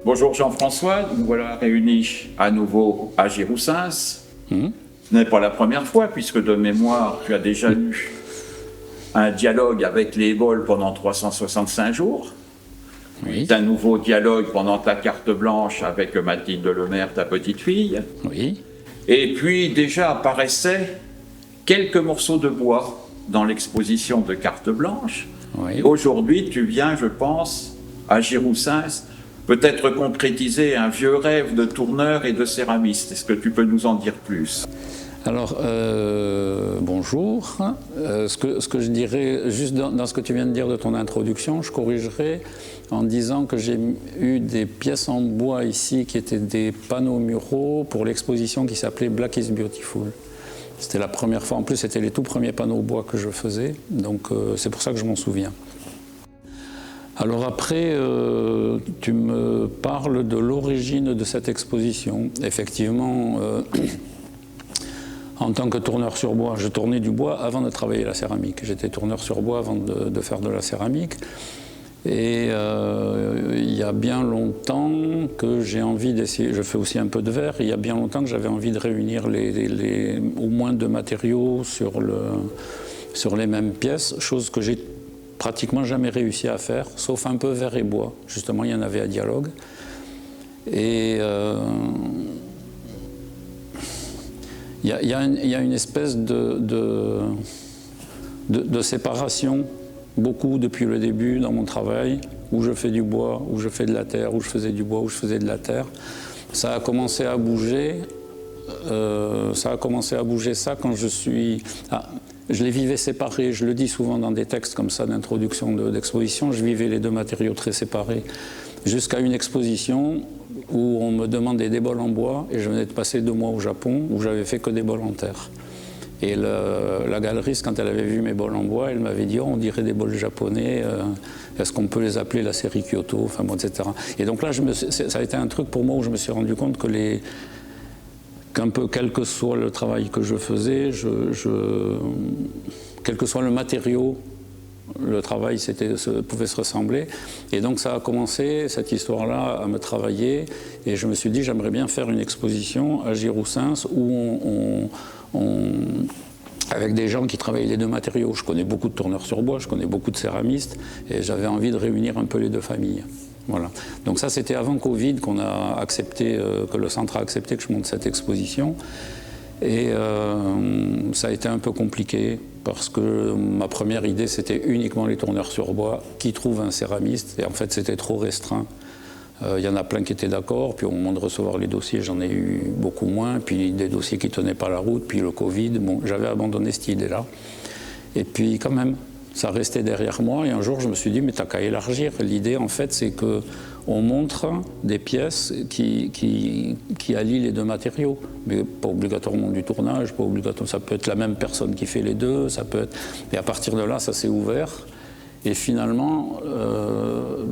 Bonjour Jean-François, nous voilà réunis à nouveau à Géroussens. Ce n'est pas la première fois, puisque de mémoire, tu as déjà eu un dialogue avec les Bols pendant 365 jours. Oui. Un nouveau dialogue pendant ta carte blanche avec Mathilde Lemaire, ta petite fille. Oui. Et puis déjà apparaissaient quelques morceaux de bois dans l'exposition de carte blanche. Oui. Et aujourd'hui, tu viens, je pense, à Géroussens, peut-être concrétiser un vieux rêve de tourneur et de céramiste. Est-ce que tu peux nous en dire plus ? Alors, bonjour. Ce que je dirais, juste dans ce que tu viens de dire de ton introduction, je corrigerai en disant que j'ai eu des pièces en bois ici qui étaient des panneaux muraux pour l'exposition qui s'appelait Black is Beautiful. C'était la première fois, en plus c'était les tout premiers panneaux bois que je faisais, donc c'est pour ça que je m'en souviens. Alors après, tu me parles de l'origine de cette exposition. Effectivement, en tant que tourneur sur bois, je tournais du bois avant de travailler la céramique. J'étais tourneur sur bois avant de faire de la céramique. Et il y a bien longtemps que j'ai envie d'essayer, je fais aussi un peu de verre, il y a bien longtemps que j'avais envie de réunir au moins deux matériaux sur les mêmes pièces, chose que j'ai pratiquement jamais réussi à faire, sauf un peu verre et bois. Justement, il y en avait à Dialogue. Et il y a une espèce de séparation, beaucoup depuis le début dans mon travail, où je fais du bois, où je fais de la terre, où je faisais du bois, où je faisais de la terre. Ça a commencé à bouger. Ça quand je suis... je les vivais séparés, je le dis souvent dans des textes comme ça d'introduction d'exposition, je vivais les deux matériaux très séparés. Jusqu'à une exposition où on me demandait des bols en bois, et je venais de passer 2 mois au Japon, où j'avais fait que des bols en terre. Et la galeriste, quand elle avait vu mes bols en bois, elle m'avait dit « Oh, on dirait des bols japonais, est-ce qu'on peut les appeler la série Kyoto ?» Enfin bon, etc. Et donc là, ça a été un truc pour moi où je me suis rendu compte que qu'un peu, quel que soit le travail que je faisais, quel que soit le matériau, le travail pouvait se ressembler. Et donc ça a commencé, cette histoire-là, à me travailler. Et je me suis dit, j'aimerais bien faire une exposition à Géroussens où avec des gens qui travaillent les deux matériaux. Je connais beaucoup de tourneurs sur bois, je connais beaucoup de céramistes, et j'avais envie de réunir un peu les deux familles. Voilà. Donc ça, c'était avant Covid qu'on a accepté, que le centre a accepté que je monte cette exposition. Et ça a été un peu compliqué parce que ma première idée, c'était uniquement les tourneurs sur bois qui trouvent un céramiste. Et en fait, c'était trop restreint. Il y en a plein qui étaient d'accord, puis au moment de recevoir les dossiers, j'en ai eu beaucoup moins, puis des dossiers qui ne tenaient pas la route, puis le Covid, bon, j'avais abandonné cette idée-là. Et puis quand même, ça restait derrière moi, et un jour je me suis dit, mais t'as qu'à élargir. L'idée en fait, c'est qu'on montre des pièces qui allient les deux matériaux, mais pas obligatoirement du tournage, pas obligatoirement, ça peut être la même personne qui fait les deux, ça peut être... Et à partir de là, ça s'est ouvert. Et finalement,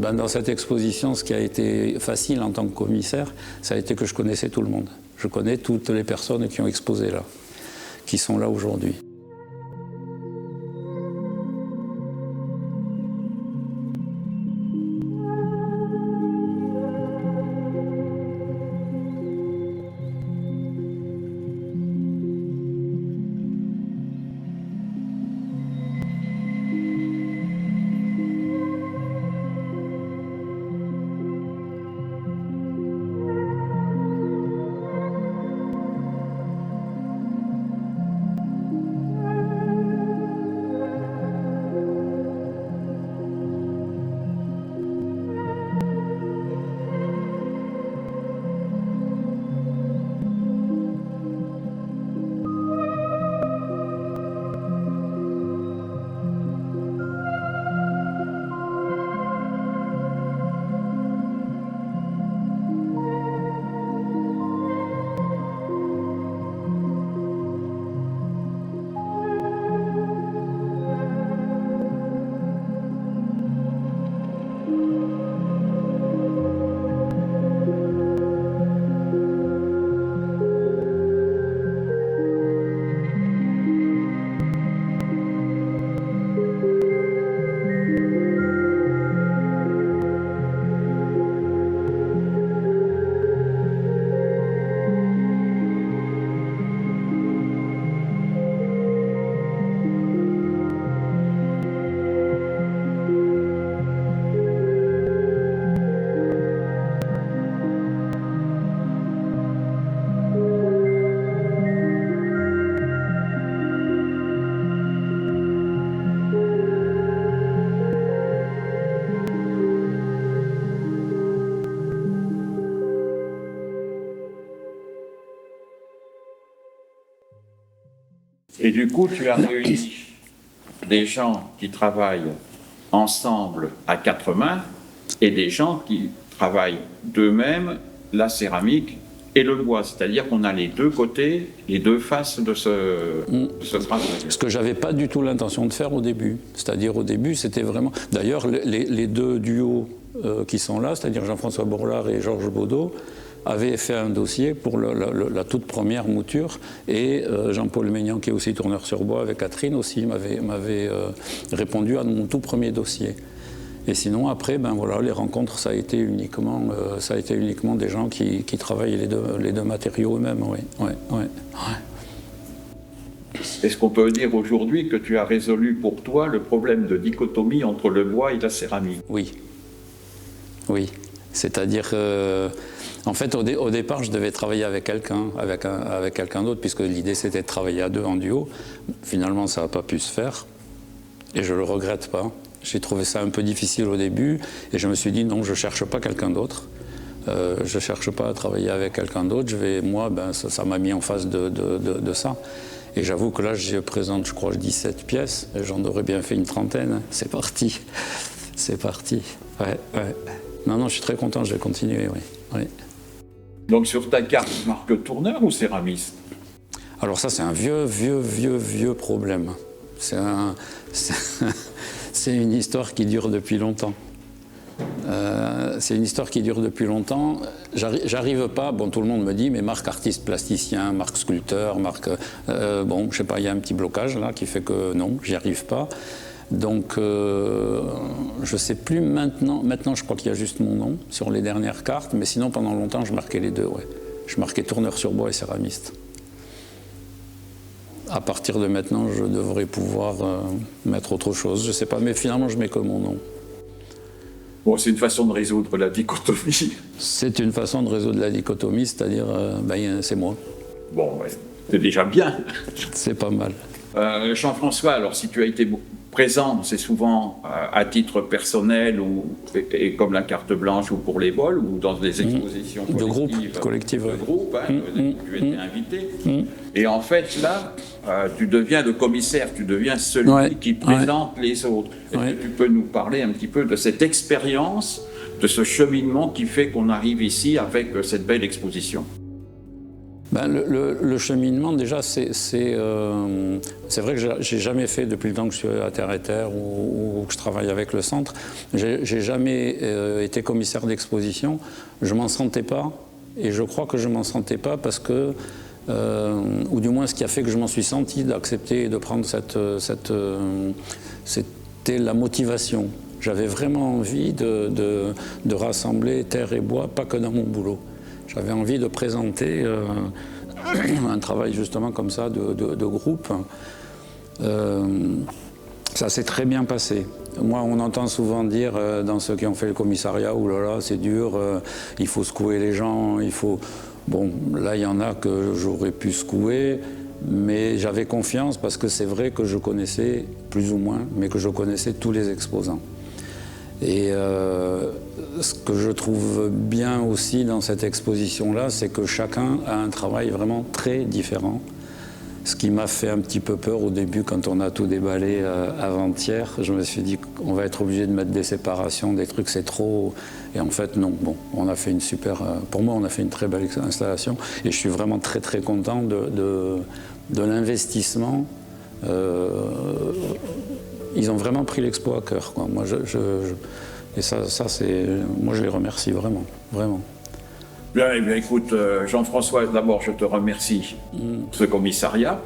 dans cette exposition, ce qui a été facile en tant que commissaire, ça a été que je connaissais tout le monde. Je connais toutes les personnes qui ont exposé là, qui sont là aujourd'hui. Et du coup, tu as réuni des gens qui travaillent ensemble à quatre mains et des gens qui travaillent d'eux-mêmes la céramique et le bois. C'est-à-dire qu'on a les deux côtés, les deux faces de ce travail. Ce que j'avais pas du tout l'intention de faire au début. C'est-à-dire au début, c'était vraiment... D'ailleurs, les deux duos qui sont là, c'est-à-dire Jean-François Bourlard et Georges Baudot, avaient fait un dossier pour la toute première mouture, et Jean-Paul Maignan, qui est aussi tourneur sur bois avec Catherine aussi, m'avait répondu à mon tout premier dossier. Et sinon, après, ben voilà, les rencontres, ça a été uniquement des gens qui travaillent les deux matériaux eux-mêmes, oui. Ouais. Est-ce qu'on peut dire aujourd'hui que tu as résolu pour toi le problème de dichotomie entre le bois et la céramique? Oui. C'est-à-dire, en fait, au départ, je devais travailler avec quelqu'un d'autre, puisque l'idée c'était de travailler à deux en duo. Finalement, ça n'a pas pu se faire, et je le regrette pas. J'ai trouvé ça un peu difficile au début, et je me suis dit non, je cherche pas quelqu'un d'autre. Je cherche pas à travailler avec quelqu'un d'autre. Moi, ça m'a mis en face de ça. Et j'avoue que là, je présente, je crois, 17 pièces, et j'en aurais bien fait une trentaine. C'est parti. Ouais. Non, je suis très content, je vais continuer, oui. Donc sur ta carte, marque tourneur ou céramiste? Alors ça, c'est un vieux problème. C'est une histoire qui dure depuis longtemps. J'arrive pas, bon, tout le monde me dit, mais marque artiste plasticien, marque sculpteur, marque... bon, je sais pas, il y a un petit blocage là qui fait que non, j'y arrive pas. Donc, je sais plus maintenant. Maintenant, je crois qu'il y a juste mon nom sur les dernières cartes, mais sinon, pendant longtemps, je marquais les deux, ouais. Je marquais tourneur sur bois et céramiste. À partir de maintenant, je devrais pouvoir mettre autre chose, je sais pas, mais finalement, je mets que mon nom. Bon, c'est une façon de résoudre la dichotomie. C'est une façon de résoudre la dichotomie, c'est-à-dire, c'est moi. Bon, ouais, c'est déjà bien. C'est pas mal. Jean-François, alors si tu as été présent, c'est souvent à titre personnel et comme la carte blanche ou pour les bols ou dans des expositions collectives. De groupe, hein, tu étais invité. Et en fait, là, tu deviens le commissaire, tu deviens celui qui présente les autres. Est-ce que tu peux nous parler un petit peu de cette expérience, de ce cheminement qui fait qu'on arrive ici avec cette belle exposition? Le cheminement, déjà, c'est vrai que j'ai jamais fait, depuis le temps que je suis à Terre et Terre ou que je travaille avec le centre, j'ai jamais été commissaire d'exposition. Je m'en sentais pas, et je crois que je m'en sentais pas parce que, ou du moins ce qui a fait que je m'en suis senti d'accepter et de prendre c'était la motivation. J'avais vraiment envie de rassembler terre et bois, pas que dans mon boulot. J'avais envie de présenter un travail justement comme ça de groupe. Ça s'est très bien passé. Moi, on entend souvent dire dans ceux qui ont fait le commissariat, oh là là, c'est dur, il faut secouer les gens, il faut... Bon, là, il y en a que j'aurais pu secouer, mais j'avais confiance parce que c'est vrai que je connaissais, plus ou moins, mais que je connaissais tous les exposants. Et ce que je trouve bien aussi dans cette exposition-là, c'est que chacun a un travail vraiment très différent. Ce qui m'a fait un petit peu peur au début quand on a tout déballé avant-hier. Je me suis dit qu'on va être obligé de mettre des séparations, des trucs, c'est trop... Et en fait, non. Bon, on a fait une super... Pour moi, on a fait une très belle installation. Et je suis vraiment très, très content de l'investissement. Ils ont vraiment pris l'expo à cœur, quoi. Moi, et ça c'est... Moi, je les remercie vraiment, vraiment. Bien, eh bien écoute, Jean-François, d'abord, je te remercie de ce commissariat.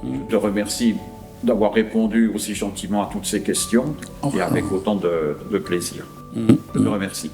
Je te remercie d'avoir répondu aussi gentiment à toutes ces questions et avec autant de plaisir. Je te remercie.